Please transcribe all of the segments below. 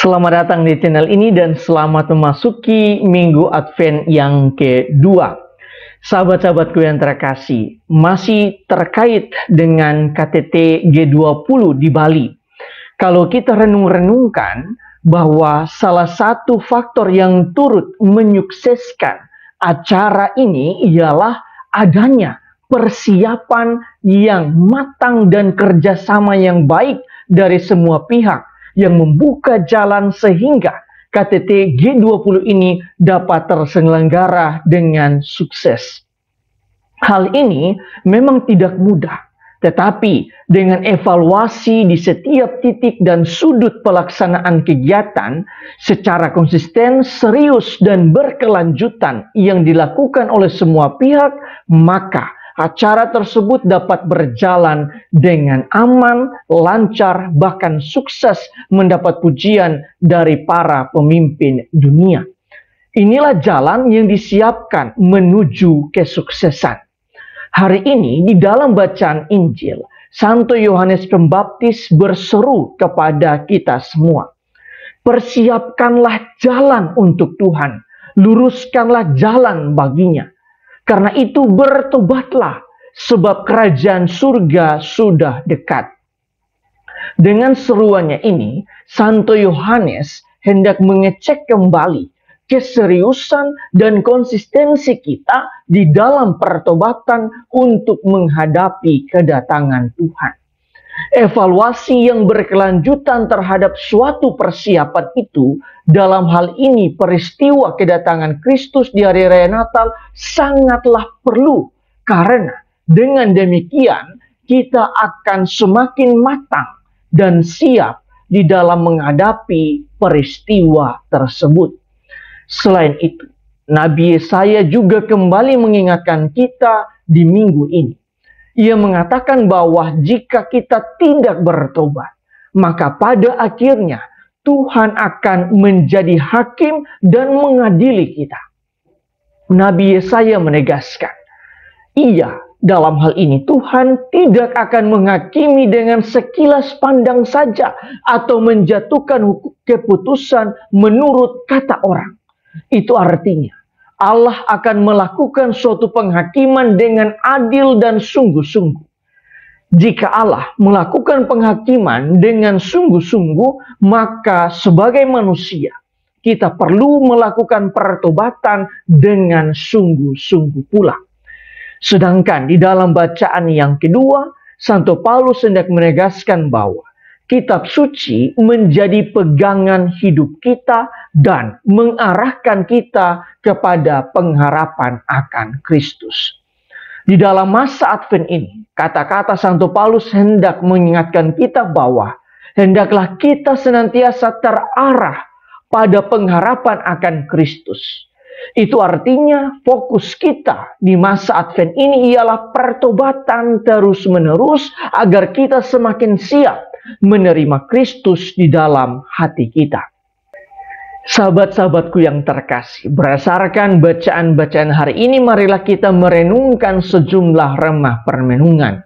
Selamat datang di channel ini dan selamat memasuki Minggu Advent yang kedua. Sahabat-sahabatku yang terkasih, masih terkait dengan KTT G20 di Bali. Kalau kita renung-renungkan bahwa salah satu faktor yang turut menyukseskan acara ini ialah adanya persiapan yang matang dan kerjasama yang baik dari semua pihak yang membuka jalan sehingga KTT G20 ini dapat terselenggara dengan sukses. Hal ini memang tidak mudah, tetapi dengan evaluasi di setiap titik dan sudut pelaksanaan kegiatan secara konsisten, serius, dan berkelanjutan yang dilakukan oleh semua pihak, maka acara tersebut dapat berjalan dengan aman, lancar, bahkan sukses mendapat pujian dari para pemimpin dunia. Inilah jalan yang disiapkan menuju kesuksesan. Hari ini di dalam bacaan Injil, Santo Yohanes Pembaptis berseru kepada kita semua. Persiapkanlah jalan untuk Tuhan, luruskanlah jalan baginya. Karena itu bertobatlah, sebab kerajaan surga sudah dekat. Dengan seruannya ini, Santo Yohanes hendak mengecek kembali keseriusan dan konsistensi kita di dalam pertobatan untuk menghadapi kedatangan Tuhan. Evaluasi yang berkelanjutan terhadap suatu persiapan itu, dalam hal ini peristiwa kedatangan Kristus di hari raya Natal, sangatlah perlu. Karena dengan demikian kita akan semakin matang dan siap di dalam menghadapi peristiwa tersebut. Selain itu, Nabi Yesaya juga kembali mengingatkan kita di minggu ini. Ia mengatakan bahwa jika kita tidak bertobat, maka pada akhirnya Tuhan akan menjadi hakim dan mengadili kita. Nabi Yesaya menegaskan, dalam hal ini Tuhan tidak akan menghakimi dengan sekilas pandang saja atau menjatuhkan keputusan menurut kata orang. Itu artinya Allah akan melakukan suatu penghakiman dengan adil dan sungguh-sungguh. Jika Allah melakukan penghakiman dengan sungguh-sungguh, maka sebagai manusia, kita perlu melakukan pertobatan dengan sungguh-sungguh pula. Sedangkan di dalam bacaan yang kedua, Santo Paulus hendak menegaskan bahwa Kitab suci menjadi pegangan hidup kita dan mengarahkan kita kepada pengharapan akan Kristus. Di dalam masa Advent ini, kata-kata Santo Paulus hendak mengingatkan kita bahwa hendaklah kita senantiasa terarah pada pengharapan akan Kristus. Itu artinya fokus kita di masa Advent ini ialah pertobatan terus-menerus agar kita semakin siap menerima Kristus di dalam hati kita. Sahabat-sahabatku yang terkasih, berdasarkan bacaan-bacaan hari ini, marilah kita merenungkan sejumlah remah permenungan.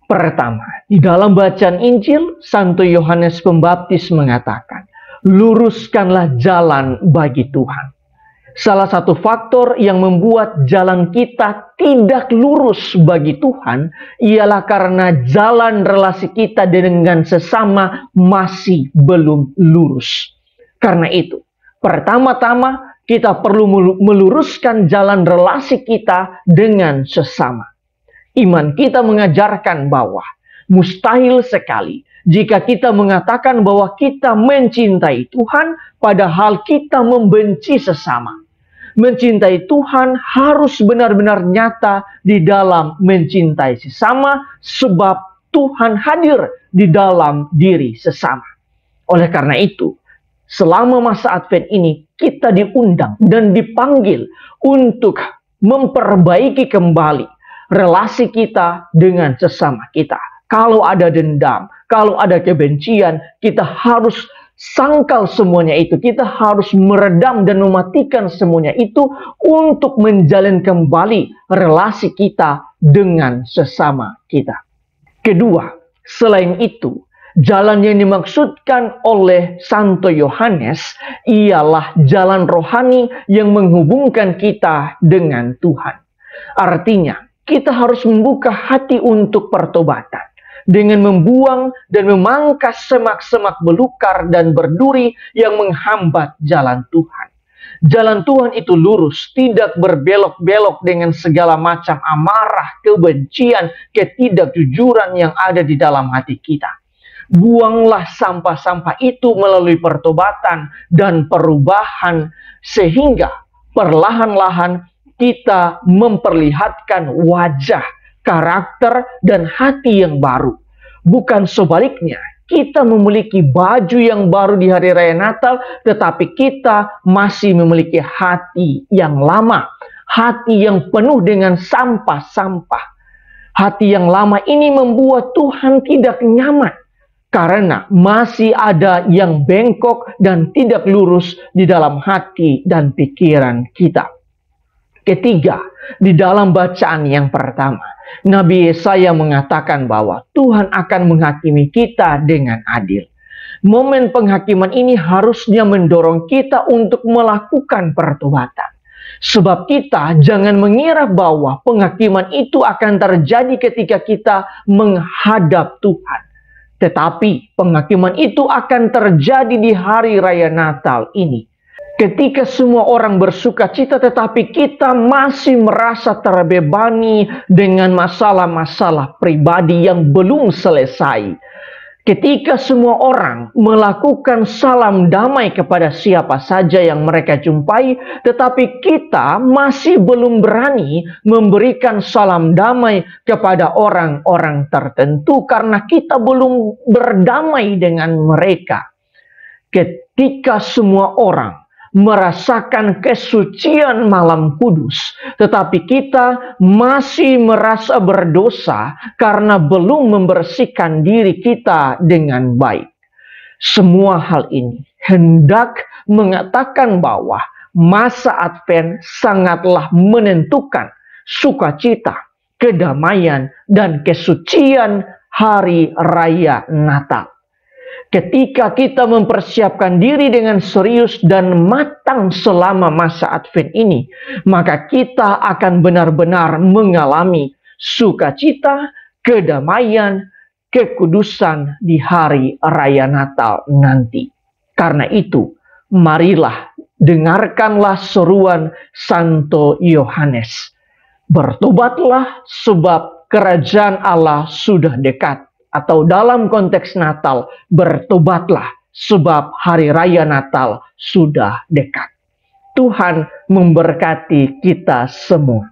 Pertama, di dalam bacaan Injil, Santo Yohanes Pembaptis mengatakan, luruskanlah jalan bagi Tuhan. Salah satu faktor yang membuat jalan kita tidak lurus bagi Tuhan ialah karena jalan relasi kita dengan sesama masih belum lurus. Karena itu, pertama-tama kita perlu meluruskan jalan relasi kita dengan sesama. Iman kita mengajarkan bahwa mustahil sekali jika kita mengatakan bahwa kita mencintai Tuhan padahal kita membenci sesama. Mencintai Tuhan harus benar-benar nyata di dalam mencintai sesama, sebab Tuhan hadir di dalam diri sesama. Oleh karena itu, selama masa Advent ini kita diundang dan dipanggil untuk memperbaiki kembali relasi kita dengan sesama kita. Kalau ada dendam, kalau ada kebencian, kita harus sangkal semuanya itu. Kita harus meredam dan mematikan semuanya itu untuk menjalin kembali relasi kita dengan sesama kita. Kedua, selain itu, Jalan yang dimaksudkan oleh Santo Yohanes ialah jalan rohani yang menghubungkan kita dengan Tuhan. Artinya, kita harus membuka hati untuk pertobatan dengan membuang dan memangkas semak-semak belukar dan berduri yang menghambat jalan Tuhan. Jalan Tuhan itu lurus, tidak berbelok-belok dengan segala macam amarah, kebencian, ketidakjujuran yang ada di dalam hati kita. Buanglah sampah-sampah itu melalui pertobatan dan perubahan, sehingga perlahan-lahan kita memperlihatkan wajah, karakter, dan hati yang baru. Bukan sebaliknya, kita memiliki baju yang baru di hari raya Natal, tetapi kita masih memiliki hati yang lama, hati yang penuh dengan sampah-sampah. Hati yang lama ini membuat Tuhan tidak nyaman, karena masih ada yang bengkok dan tidak lurus di dalam hati dan pikiran kita. Ketiga, di dalam bacaan yang pertama, Nabi Yesaya mengatakan bahwa Tuhan akan menghakimi kita dengan adil. Momen penghakiman ini harusnya mendorong kita untuk melakukan pertobatan. Sebab kita jangan mengira bahwa penghakiman itu akan terjadi ketika kita menghadap Tuhan. Tetapi penghakiman itu akan terjadi di hari raya Natal ini. Ketika semua orang bersuka cita tetapi kita masih merasa terbebani dengan masalah-masalah pribadi yang belum selesai. Ketika semua orang melakukan salam damai kepada siapa saja yang mereka jumpai, tetapi kita masih belum berani memberikan salam damai kepada orang-orang tertentu karena kita belum berdamai dengan mereka. Ketika semua orang merasakan kesucian malam kudus, tetapi kita masih merasa berdosa karena belum membersihkan diri kita dengan baik. Semua hal ini hendak mengatakan bahwa masa Advent sangatlah menentukan sukacita, kedamaian, dan kesucian hari raya Natal. Ketika kita mempersiapkan diri dengan serius dan matang selama masa Advent ini, maka kita akan benar-benar mengalami sukacita, kedamaian, kekudusan di hari raya Natal nanti. Karena itu, marilah dengarkanlah seruan Santo Yohanes. Bertobatlah sebab kerajaan Allah sudah dekat. Atau dalam konteks Natal, bertobatlah sebab hari raya Natal sudah dekat. Tuhan memberkati kita semua.